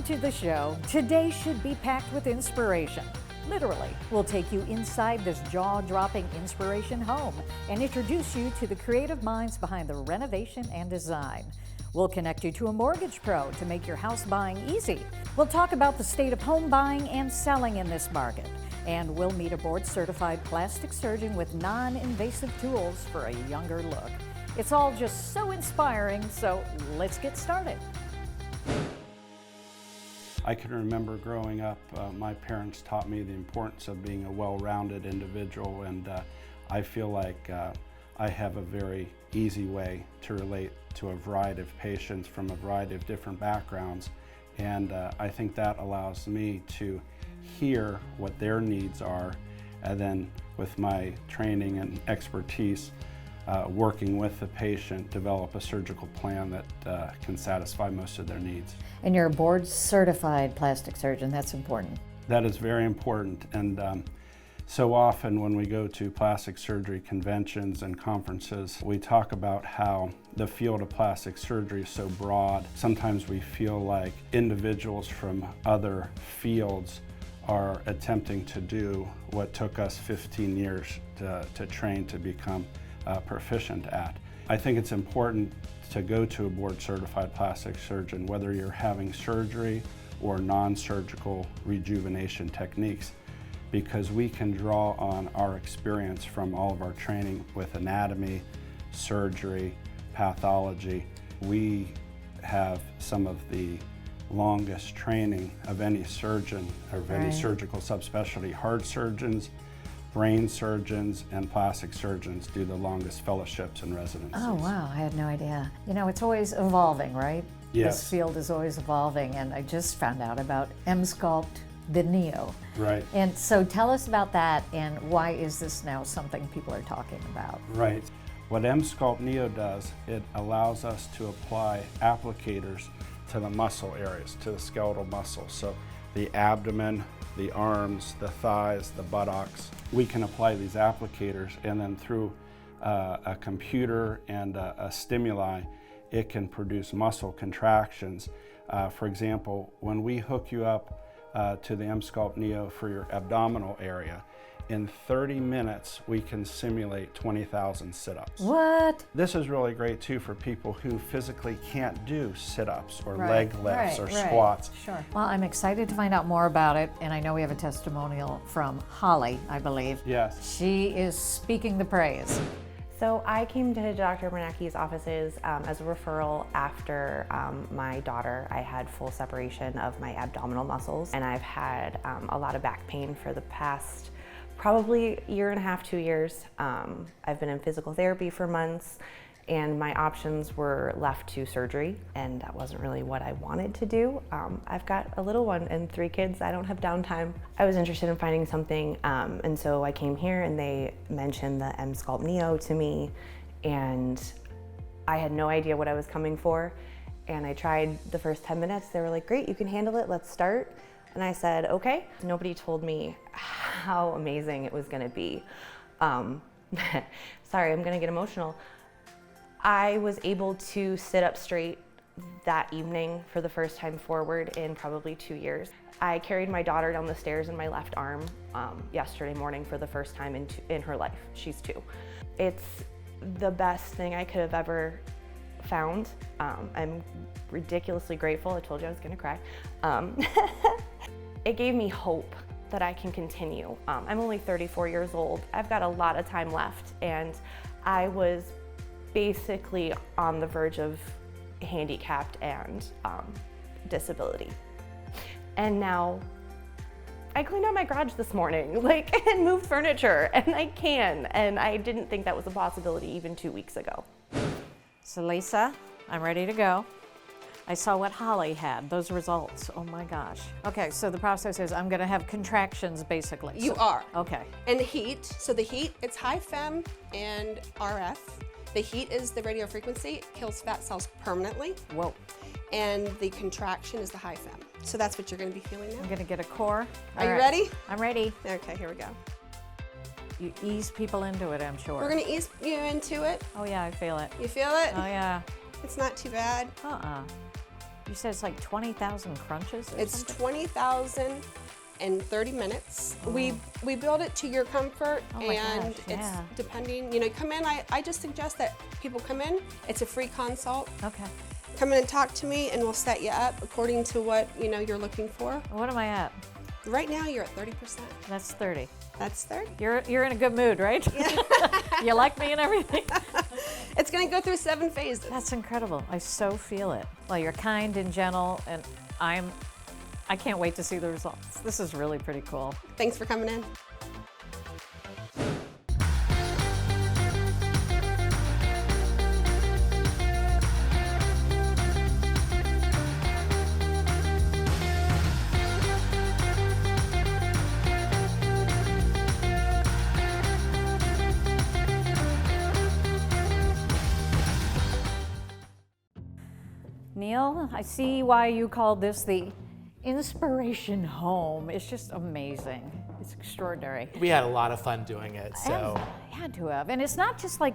to the show. Today should be packed with inspiration. Literally, we'll take you inside this jaw-dropping inspiration home and introduce you to the creative minds behind the renovation and design. We'll connect you to a mortgage pro to make your house buying easy. We'll talk about the state of home buying and selling in this market. And we'll meet a board-certified plastic surgeon with non-invasive tools for a younger look. It's all just so inspiring, so let's get started. I can remember growing up, my parents taught me the importance of being a well-rounded individual, and I feel like I have a very easy way to relate to a variety of patients from a variety of different backgrounds, and I think that allows me to hear what their needs are, and then with my training and expertise, working with the patient, develop a surgical plan that can satisfy most of their needs. And you're a board-certified plastic surgeon. That's important. That is very important, and so often when we go to plastic surgery conventions and conferences, we talk about how the field of plastic surgery is so broad. Sometimes we feel like individuals from other fields are attempting to do what took us 15 years to train to become proficient at. I think it's important to go to a board-certified plastic surgeon, whether you're having surgery or non-surgical rejuvenation techniques, because we can draw on our experience from all of our training with anatomy, surgery, pathology. We have some of the longest training of any surgeon or of any surgical subspecialty. Heart surgeons, brain surgeons, and plastic surgeons do the longest fellowships and residencies. Oh wow, I had no idea. You know, it's always evolving, right? Yes. This field is always evolving, and I just found out about Emsculpt, the Neo. Right. And so tell us about that, and why is this now something people are talking about? Right. What Emsculpt Neo does, it allows us to apply applicators to the muscle areas, to the skeletal muscles. So the abdomen, the arms, the thighs, the buttocks. We can apply these applicators, and then through a computer and a stimuli, it can produce muscle contractions. For example, when we hook you up to the Emsculpt Neo for your abdominal area, in 30 minutes, we can simulate 20,000 sit-ups. What? This is really great too for people who physically can't do sit-ups or leg lifts or squats. Sure. Well, I'm excited to find out more about it, and I know we have a testimonial from Holly, I believe. Yes. She is speaking the praise. So I came to Dr. Bernacki's offices as a referral after my daughter. I had full separation of my abdominal muscles, and I've had a lot of back pain for the past probably year and a half, 2 years. I've been in physical therapy for months, and my options were left to surgery, and that wasn't really what I wanted to do. I've got a little one and 3 kids. I don't have downtime. I was interested in finding something, and so I came here and they mentioned the Emsculpt Neo to me, and I had no idea what I was coming for. And I tried the first 10 minutes. They were like, great, you can handle it, let's start. And I said, okay. Nobody told me how amazing it was gonna be. Sorry, I'm gonna get emotional. I was able to sit up straight that evening for the first time forward in probably 2 years. I carried my daughter down the stairs in my left arm yesterday morning for the first time in her life. She's 2. It's the best thing I could have ever found. I'm ridiculously grateful. I told you I was gonna cry. It gave me hope that I can continue. I'm only 34 years old. I've got a lot of time left, and I was basically on the verge of handicapped and disability. And now I cleaned out my garage this morning, and moved furniture, and I can. And I didn't think that was a possibility even 2 weeks ago. So Lisa, I'm ready to go. I saw what Holly had, those results. Oh my gosh. Okay, so the process is I'm gonna have contractions basically. You are. Okay. And the heat, so the heat, it's high fem and RF. The heat is the radio frequency, it kills fat cells permanently. Whoa. And the contraction is the high fem. So that's what you're gonna be feeling now. I'm gonna get a core. Are you ready? I'm ready. Okay, here we go. You ease people into it, I'm sure. We're gonna ease you into it. Oh yeah, I feel it. You feel it? Oh yeah. It's not too bad. You said it's like 20,000 crunches or It's something? 20,000 in 30 minutes. We build it to your comfort, Oh my and gosh, it's yeah. depending, you know, come in, I just suggest that people come in, it's a free consult. Okay. Come in and talk to me and we'll set you up according to what, you know, you're looking for. What am I at? Right now you're at 30%. That's 30. That's 30. You're in a good mood, right? You like me and everything? It's gonna go through 7 phases. That's incredible. I so feel it. Well, you're kind and gentle, and I can't wait to see the results. This is really pretty cool. Thanks for coming in. Neil, I see why you called this the Inspiration Home. It's just amazing. It's extraordinary. We had a lot of fun doing it, so. I had to have. And it's not just like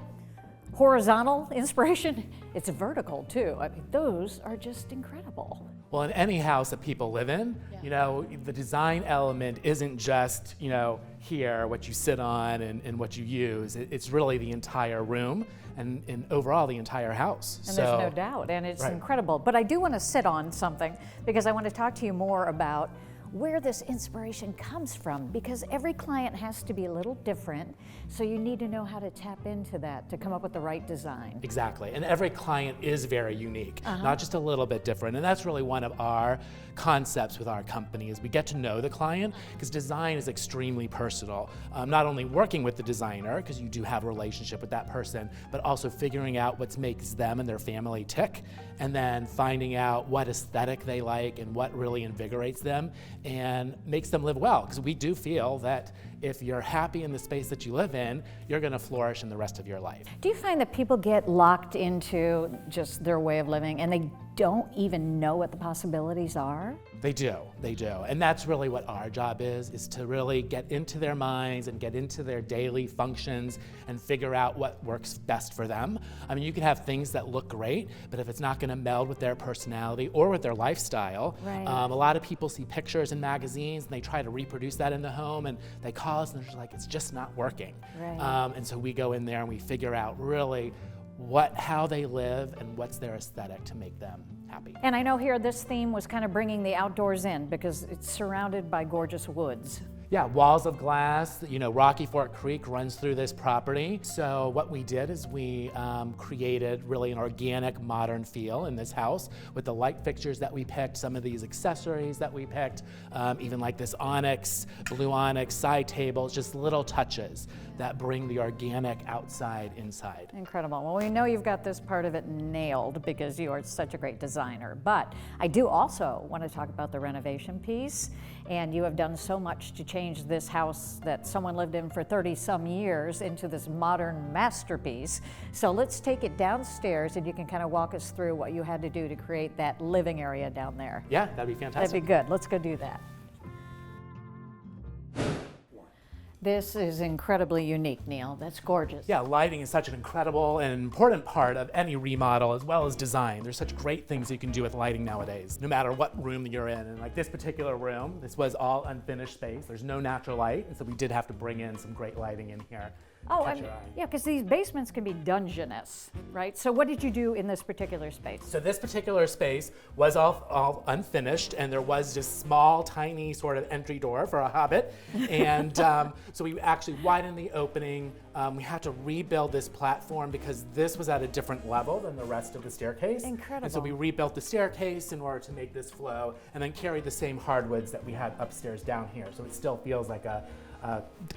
horizontal inspiration, it's vertical too. I mean, those are just incredible. Well, in any house that people live in, you know, the design element isn't just, you know, here, what you sit on and what you use. It's really the entire room and overall the entire house. And there's no doubt, and it's incredible. But I do want to sit on something because I want to talk to you more about where this inspiration comes from, because every client has to be a little different, so you need to know how to tap into that to come up with the right design. Exactly, and every client is very unique, not just a little bit different, and that's really one of our concepts with our company is we get to know the client, because design is extremely personal. Not only working with the designer, because you do have a relationship with that person, but also figuring out what makes them and their family tick, and then finding out what aesthetic they like and what really invigorates them and makes them live well, because we do feel that if you're happy in the space that you live in, you're going to flourish in the rest of your life. Do you find that people get locked into just their way of living and they don't even know what the possibilities are? They do. And that's really what our job is to really get into their minds and get into their daily functions and figure out what works best for them. I mean, you can have things that look great, but if it's not going to meld with their personality or with their lifestyle, a lot of people see pictures in magazines and they try to reproduce that in the home, and they call us and they're just like, it's just not working. And so we go in there and we figure out really how they live and what's their aesthetic to make them happy. And I know here this theme was kind of bringing the outdoors in because it's surrounded by gorgeous woods. Yeah, walls of glass. You know, Rocky Fork Creek runs through this property. So what we did is we created really an organic, modern feel in this house with the light fixtures that we picked, some of these accessories that we picked, even like this onyx, blue onyx side tables, just little touches that bring the organic outside inside. Incredible. Well, we know you've got this part of it nailed because you are such a great designer. But I do also want to talk about the renovation piece. And you have done so much to change this house that someone lived in for 30-some years into this modern masterpiece. So let's take it downstairs and you can kind of walk us through what you had to do to create that living area down there. Yeah, that'd be fantastic. That'd be good. Let's go do that. This is incredibly unique, Neil. That's gorgeous. Yeah, lighting is such an incredible and important part of any remodel as well as design. There's such great things you can do with lighting nowadays, no matter what room you're in. And like this particular room, this was all unfinished space. There's no natural light, and so we did have to bring in some great lighting in here. Oh, and yeah, because these basements can be dungeness, right? So what did you do in this particular space? So this particular space was all unfinished, and there was just small, tiny sort of entry door for a hobbit. And so we actually widened the opening. We had to rebuild this platform because this was at a different level than the rest of the staircase. Incredible. And so we rebuilt the staircase in order to make this flow, and then carry the same hardwoods that we had upstairs down here. So it still feels like a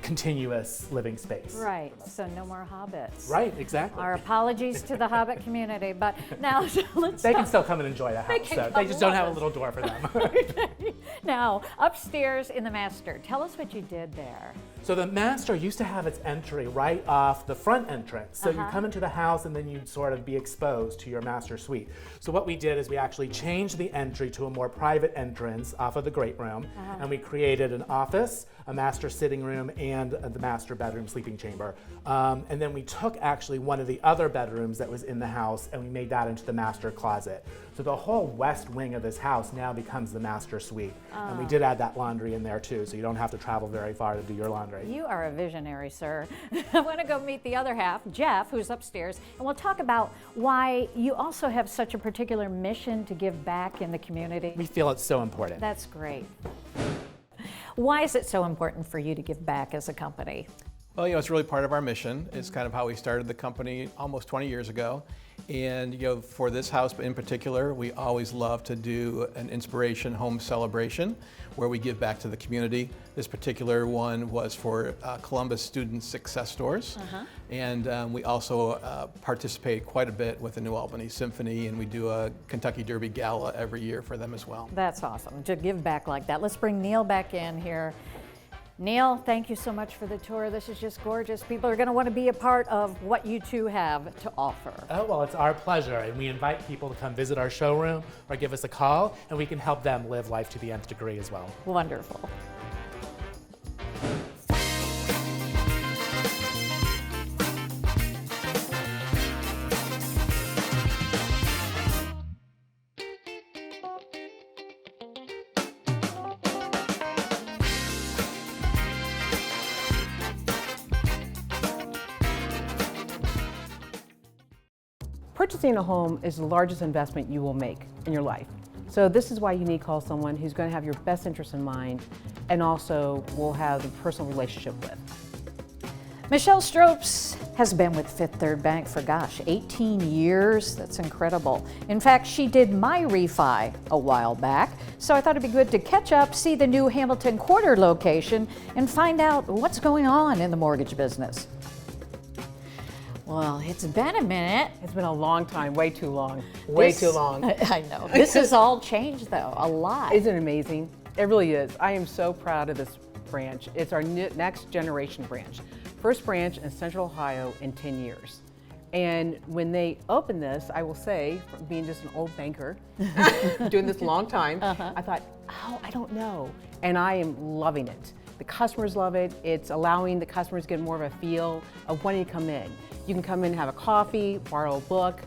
continuous living space. Right, so no more hobbits. Right, exactly. Our apologies to the hobbit community, but now let's They can still come and enjoy the house. They just don't have a little door for them. Now, upstairs in the master, tell us what you did there. So the master used to have its entry right off the front entrance. So you come into the house and then you'd sort of be exposed to your master suite. So what we did is we actually changed the entry to a more private entrance off of the great room, and we created an office, a master sitting room, and the master bedroom sleeping chamber. And then we took actually one of the other bedrooms that was in the house and we made that into the master closet. So the whole west wing of this house now becomes the master suite. And we did add that laundry in there too, so you don't have to travel very far to do your laundry. You are a visionary, sir. I want to go meet the other half, Jeff, who's upstairs, and we'll talk about why you also have such a particular mission to give back in the community. We feel it's so important. That's great. Why is it so important for you to give back as a company? Well, it's really part of our mission. It's kind of how we started the company almost 20 years ago. And for this house in particular, we always love to do an inspiration home celebration where we give back to the community. This particular one was for Columbus Student Success Stores. And we also participate quite a bit with the New Albany Symphony, and we do a Kentucky Derby Gala every year for them as well. That's awesome, to give back like that. Let's bring Neil back in here. Neil, thank you so much for the tour. This is just gorgeous. People are going to want to be a part of what you two have to offer. Oh, well, it's our pleasure, and we invite people to come visit our showroom or give us a call, and we can help them live life to the nth degree as well. Wonderful. Purchasing a home is the largest investment you will make in your life. So this is why you need to call someone who's going to have your best interest in mind and also will have the personal relationship with. Michelle Stropes has been with Fifth Third Bank for, 18 years. That's incredible. In fact, she did my refi a while back, so I thought it'd be good to catch up, see the new Hamilton Quarter location, and find out what's going on in the mortgage business. Well, it's been a minute. It's been a long time, way too long, way too long. I know. This has all changed, though, a lot. Isn't it amazing? It really is. I am so proud of this branch. It's our next generation branch. First branch in Central Ohio in 10 years. And when they opened this, I will say, from being just an old banker, doing this a long time, I thought, oh, I don't know. And I am loving it. The customers love it. It's allowing the customers to get more of a feel of wanting to come in. You can come in and have a coffee, borrow a book,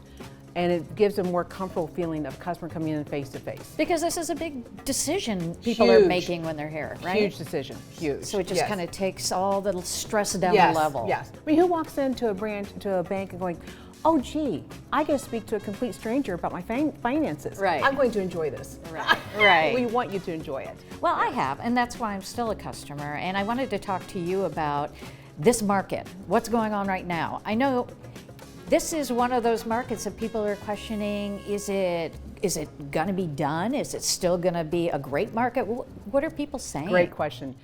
and it gives a more comfortable feeling of customer coming in face to face. Because this is a big decision people are making when they're here, right? Huge decision, huge. So it just kind of takes all the stress down Yes, the level. yes. I mean, who walks into a branch, to a bank and going, oh gee, I get to speak to a complete stranger about my finances. Right. I'm going to enjoy this. Right, right. We want you to enjoy it. Well, I have, and that's why I'm still a customer. And I wanted to talk to you about this market, what's going on right now. I know this is one of those markets that people are questioning, is it gonna be done? Is it still gonna be a great market? What are people saying? Great question.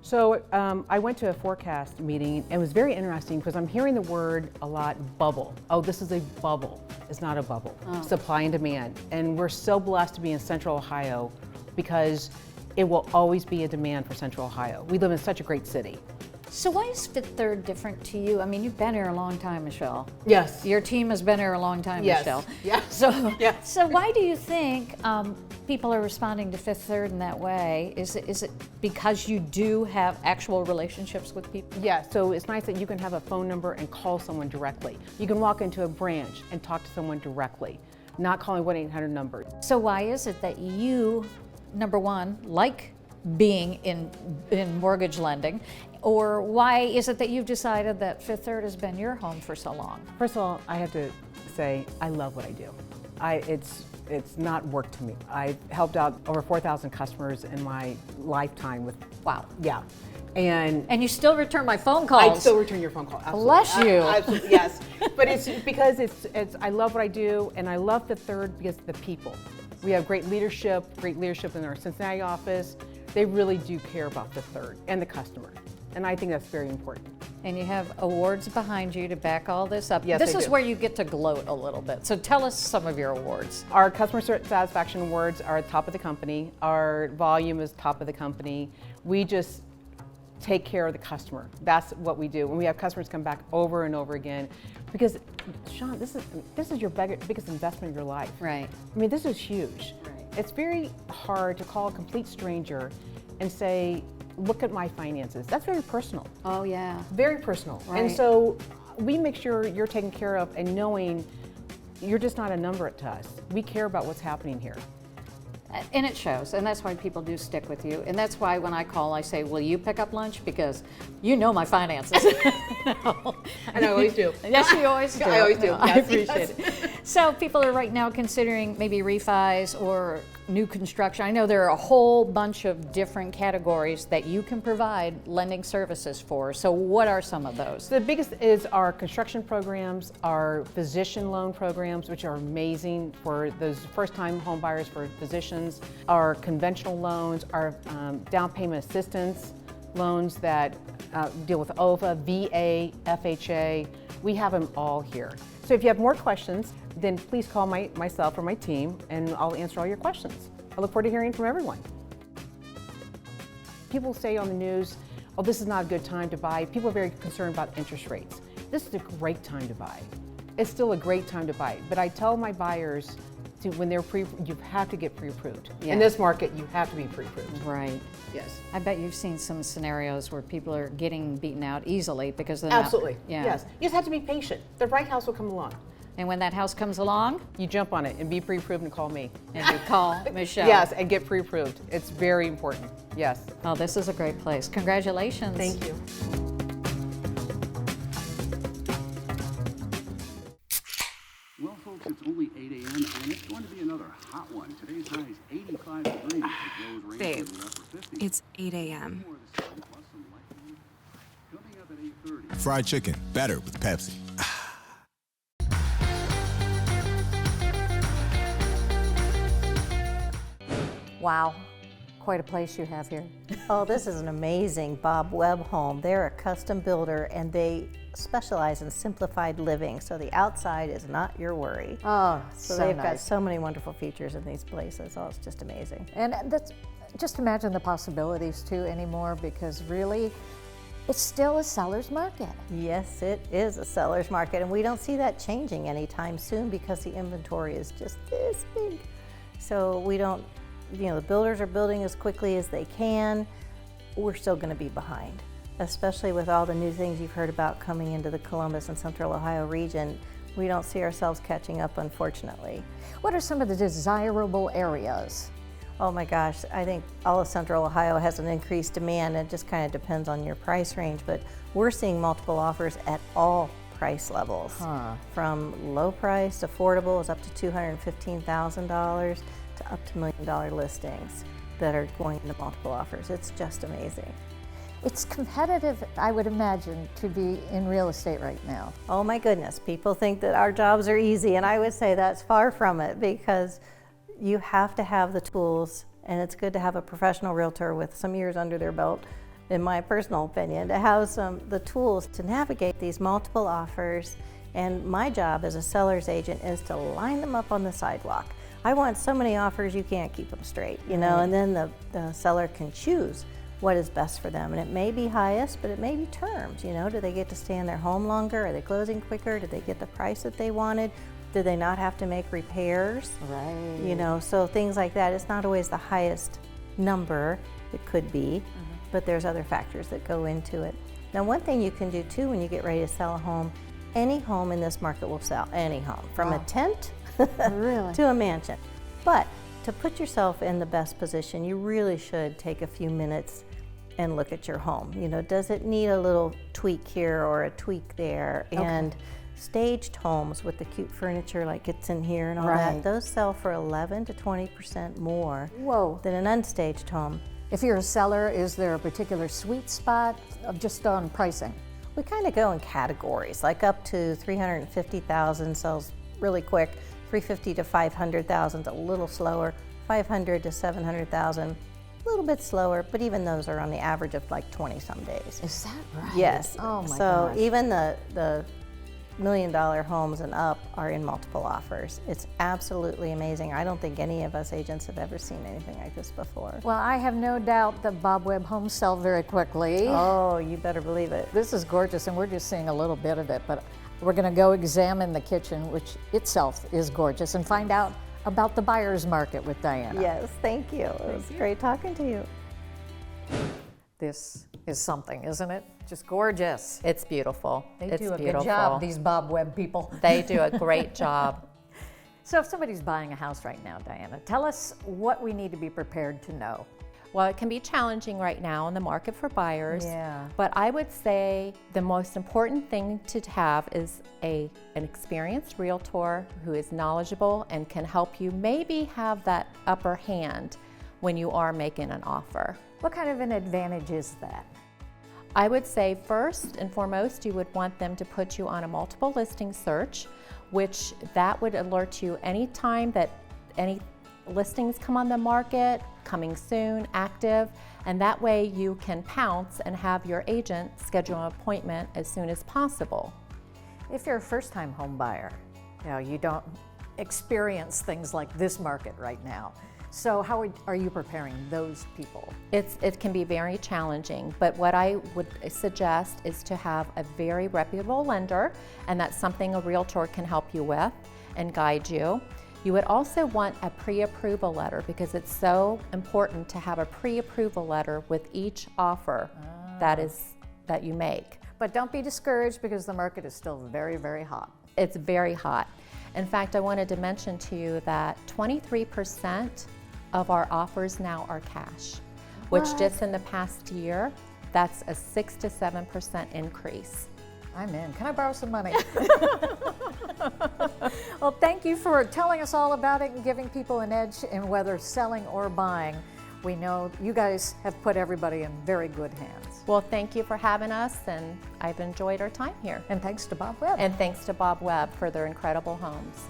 So I went to a forecast meeting, and it was very interesting because I'm hearing the word a lot, bubble. Oh, this is a bubble. It's not a bubble. Supply and demand. And we're so blessed to be in Central Ohio because it will always be a demand for Central Ohio. We live in such a great city. So why is Fifth Third different to you? I mean, you've been here a long time, Michelle. Yes. Your team has been here a long time, Yes. Michelle. Yes. So, Yes. so why do you think people are responding to Fifth Third in that way? Is it because you do have actual relationships with people? Yeah, so it's nice that you can have a phone number and call someone directly. You can walk into a branch and talk to someone directly, not calling 1-800 number. So why is it that you, number one, like being in mortgage lending, or why is it that you've decided that Fifth Third has been your home for so long? First of all, I have to say I love what I do. It's not work to me. I've helped out over 4,000 customers in my lifetime with, Wow. yeah. And you still return my phone calls. I'd still return your phone call. Absolutely. Bless you. Absolutely, yes. But it's because it's I love what I do, and I love Fifth Third because of the people. We have great leadership in our Cincinnati office. They really do care about Fifth Third and the customer. And I think that's very important. And you have awards behind you to back all this up. Yes, this I is do. where you get to gloat a little bit. So tell us some of your awards. Our customer satisfaction awards are top of the company. Our volume is top of the company. We just take care of the customer. That's what we do. When we have customers come back over and over again, because Shawn, this is your biggest investment of your life. Right. I mean, this is huge. Right. It's very hard to call a complete stranger and say, look at my finances. That's very personal. Oh, yeah. Very personal. Right. And so we make sure you're taken care of and knowing, You're just not a number to us. We care about what's happening here. And it shows, and that's why people do stick with you. And that's why when I call, I say, will you pick up lunch? Because you know my finances. No. And I always do. Yes, you always do. I always do. No, I Yes, appreciate it. So people are right now considering maybe refis or new construction. I know there are a whole bunch of different categories that you can provide lending services for. So what are some of those? The biggest is our construction programs, our physician loan programs, which are amazing for those first-time home buyers for physicians, our conventional loans, our down payment assistance loans that deal with OVA, VA, FHA. We have them all here. So if you have more questions, then please call myself or my team, and I'll answer all your questions. I look forward to hearing from everyone. People say on the news, oh, this is not a good time to buy. People are very concerned about interest rates. This is a great time to buy. It's still a great time to buy. But I tell my buyers, when they're you have to get pre-approved. Yeah. In this market, you have to be pre-approved. Right. Yes. I bet you've seen some scenarios where people are getting beaten out easily because they're Absolutely. not. Yeah. Yes. You just have to be patient. The right house will come along. And when that house comes along, You jump on it and be pre-approved and call me. and you call Michelle. Yes, and get pre-approved. It's very important. Yes. Oh, this is a great place. Congratulations. Thank you. Well, folks, it's only 8 a.m. and it's going to be another hot one. Today's high is 85 degrees. It goes Babe, in the upper 50s. It's 8 a.m. More of the sun plus some light rain. Coming up at 8:30. Fried chicken, better with Pepsi. Wow. Quite a place you have here. Oh, this is an amazing Bob Webb home. They're a custom builder and they specialize in simplified living, so the outside is not your worry. Oh, So they've got so many wonderful features in these places. Oh, it's just amazing. And that's, just imagine the possibilities too anymore, because really, it's still a seller's market. Yes, it is a seller's market, and we don't see that changing anytime soon because the inventory is just this big. So we don't, the builders are building as quickly as they can. We're still going to be behind, especially with all the new things you've heard about coming into the Columbus and Central Ohio region. We don't see ourselves catching up, unfortunately. What are some of the desirable areas? Oh my gosh, I think all of Central Ohio has an increased demand. It just kind of depends on your price range, but we're seeing multiple offers at all price levels. From low price, affordable is up to $215,000 to up to $1 million listings that are going into multiple offers. It's just amazing. It's competitive, I would imagine, to be in real estate right now. Oh my goodness, people think that our jobs are easy, and I would say that's far from it, because you have to have the tools, and it's good to have a professional realtor with some years under their belt, in my personal opinion, to have the tools to navigate these multiple offers. And my job as a seller's agent is to line them up on the sidewalk. I want so many offers you can't keep them straight, and then the seller can choose what is best for them. And it may be highest, but it may be terms, do they get to stay in their home longer? Are they closing quicker? Did they get the price that they wanted? Did they not have to make repairs? Right. So things like that. It's not always the highest number. It could be, but there's other factors that go into it. Now, one thing you can do too when you get ready to sell a home, any home in this market will sell, any home, from a tent to a mansion. But to put yourself in the best position, you really should take a few minutes and look at your home. Does it need a little tweak here or a tweak there? And staged homes with the cute furniture like it's in here and all that, those sell for 11 to 20% more than an unstaged home. If you're a seller, is there a particular sweet spot just on pricing? We kind of go in categories, like up to $350,000 sells really quick, $350,000 to $500,000 a little slower, $500,000 to $700,000 a little bit slower, but even those are on the average of like 20 some days. Is that right? Yes. Oh my So gosh. even the $1 million homes and up are in multiple offers. It's absolutely amazing. I don't think any of us agents have ever seen anything like this before. Well, I have no doubt that Bob Webb homes sell very quickly. Oh, you better believe it. This is gorgeous, and we're just seeing a little bit of it, but we're going to go examine the kitchen, which itself is gorgeous, and find out about the buyer's market with Diana. Yes, thank you. It was great talking to you. This is something, isn't it? Just gorgeous. It's beautiful. They It's do a beautiful. good job, these Bob Webb people. They do a great job. So if somebody's buying a house right now, Diana, tell us what we need to be prepared to know. Well, it can be challenging right now in the market for buyers. Yeah. But I would say the most important thing to have is an experienced realtor who is knowledgeable and can help you maybe have that upper hand when you are making an offer. What kind of an advantage is that? I would say first and foremost, you would want them to put you on a multiple listing search, which that would alert you anytime that any listings come on the market, coming soon, active, and that way you can pounce and have your agent schedule an appointment as soon as possible. If you're a first-time home buyer, you don't experience things like this market right now. So how are you preparing those people? It can be very challenging, but what I would suggest is to have a very reputable lender, and that's something a realtor can help you with and guide you. You would also want a pre-approval letter because it's so important to have a pre-approval letter with each offer that you make. But don't be discouraged because the market is still very, very hot. It's very hot. In fact, I wanted to mention to you that 23% of our offers now are cash, which just in the past year, that's a 6 to 7% increase. I'm in. Can I borrow some money? Well, thank you for telling us all about it and giving people an edge in whether selling or buying. We know you guys have put everybody in very good hands. Well, thank you for having us, and I've enjoyed our time here. And thanks to Bob Webb. And thanks to Bob Webb for their incredible homes.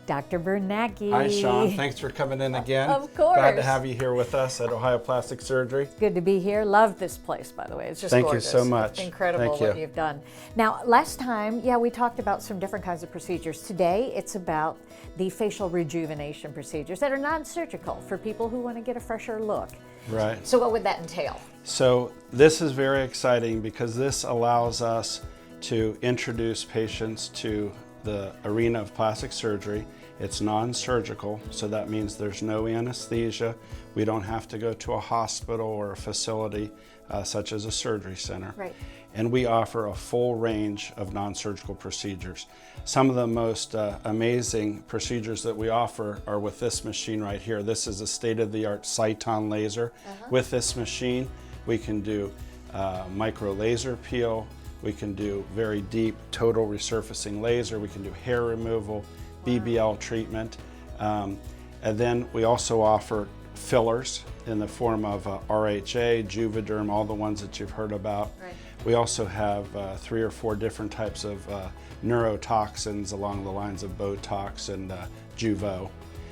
Dr. Bernacki. Hi, Shawn. Thanks for coming in again. Of course. Glad to have you here with us at Ohio Plastic Surgery. Good to be here. Love this place, by the way. It's just Thank gorgeous. you so much. It's incredible Thank what you. you've done. Now, last time, we talked about some different kinds of procedures. Today, it's about the facial rejuvenation procedures that are non-surgical for people who want to get a fresher look. Right. So what would that entail? So this is very exciting because this allows us to introduce patients to the arena of plastic surgery. It's non-surgical, so that means there's no anesthesia. We don't have to go to a hospital or a facility such as a surgery center. Right. And we offer a full range of non-surgical procedures. Some of the most amazing procedures that we offer are with this machine right here. This is a state-of-the-art Cyton laser. With this machine, we can do micro laser peel, we can do very deep total resurfacing laser, we can do hair removal, BBL treatment, and then we also offer fillers in the form of RHA, Juvederm, all the ones that you've heard about. Right. We also have 3 or 4 different types of neurotoxins along the lines of Botox and Juvo.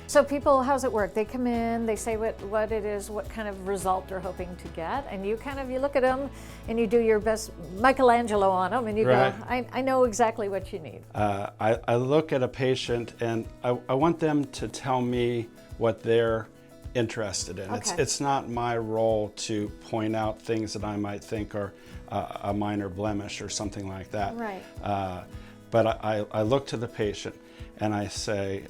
So people, how's it work? They come in, they say what it is, what kind of result they're hoping to get, and you look at them and you do your best Michelangelo on them and you Right. go, I know exactly what you need. I look at a patient and I want them to tell me what they're interested in. Okay. It's not my role to point out things that I might think are a minor blemish or something like that. Right. But I look to the patient and I say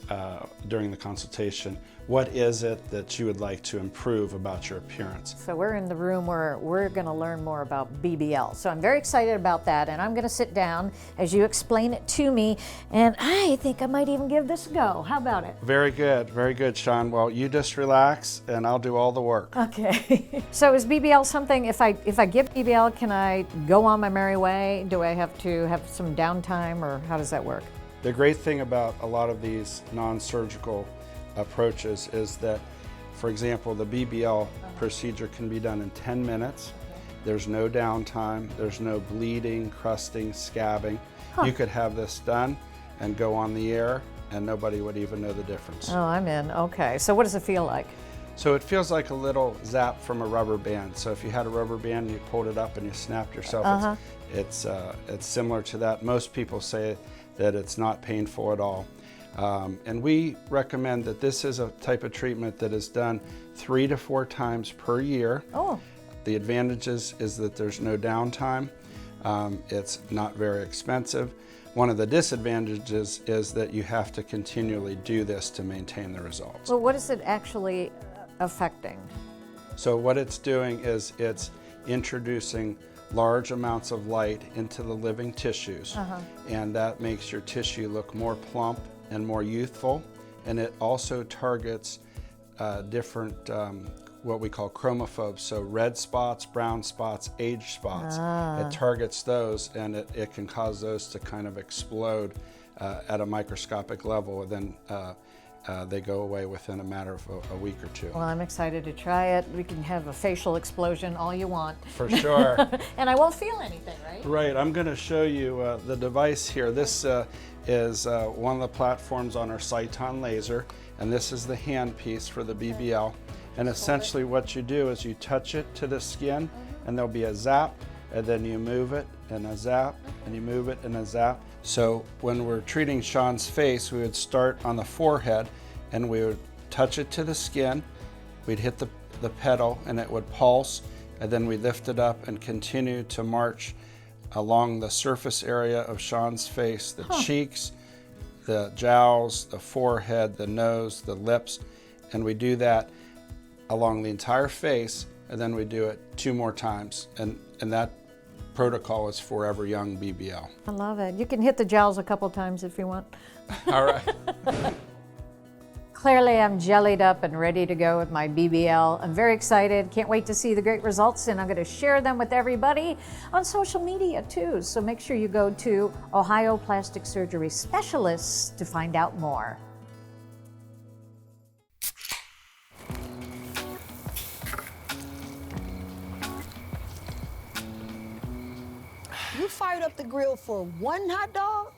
during the consultation, what is it that you would like to improve about your appearance? So we're in the room where we're going to learn more about BBL. So I'm very excited about that, and I'm going to sit down as you explain it to me, and I think I might even give this a go. How about it? Very good, Shawn. Well, you just relax and I'll do all the work. Okay. So is BBL something, if I get BBL, can I go on my merry way? Do I have to have some downtime, or how does that work? The great thing about a lot of these non-surgical approaches is that, for example, the BBL procedure can be done in 10 minutes. There's no downtime, there's no bleeding, crusting, scabbing. You could have this done and go on the air and nobody would even know the difference. Oh, I'm in. Okay. So what does it feel like? So it feels like a little zap from a rubber band. So if you had a rubber band and you pulled it up and you snapped yourself, it's similar to that. Most people say that it's not painful at all. And we recommend that this is a type of treatment that is done 3 to 4 times per year. Oh. The advantages is that there's no downtime. It's not very expensive. One of the disadvantages is that you have to continually do this to maintain the results. Well, what is it actually affecting? So what it's doing is it's introducing large amounts of light into the living tissues, and that makes your tissue look more plump and more youthful, and it also targets different what we call chromophobes, so red spots, brown spots, age spots. It targets those, and it can cause those to kind of explode at a microscopic level, and then they go away within a matter of a week or 2. Well, I'm excited to try it. We can have a facial explosion all you want. For sure. And I won't feel anything, right? Right, I'm going to show you the device here. This is one of the platforms on our Cyton laser, and this is the handpiece for the BBL. And essentially what you do is you touch it to the skin, and there'll be a zap, and then you move it, and a zap, and you move it, and a zap. So when we're treating Shawn's face, we would start on the forehead, and we would touch it to the skin, we'd hit the pedal, and it would pulse, and then we lift it up and continue to march along the surface area of Shawn's face, the cheeks, the jowls, the forehead, the nose, the lips, and we do that along the entire face, and then we do it 2 more times, and that protocol is for every young BBL. I love it. You can hit the jowls a couple times if you want. All right. Clearly, I'm jellied up and ready to go with my BBL. I'm very excited. Can't wait to see the great results, and I'm going to share them with everybody on social media too. So make sure you go to Ohio Plastic Surgery Specialists to find out more. You fired up the grill for 1 hot dog?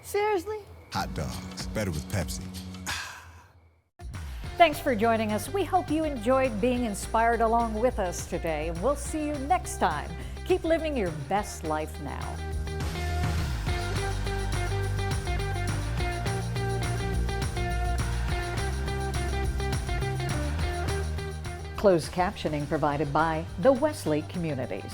Seriously? Hot dogs, better with Pepsi. Thanks for joining us. We hope you enjoyed being inspired along with us today, and we'll see you next time. Keep living your best life now. Closed captioning provided by the Wesley Communities.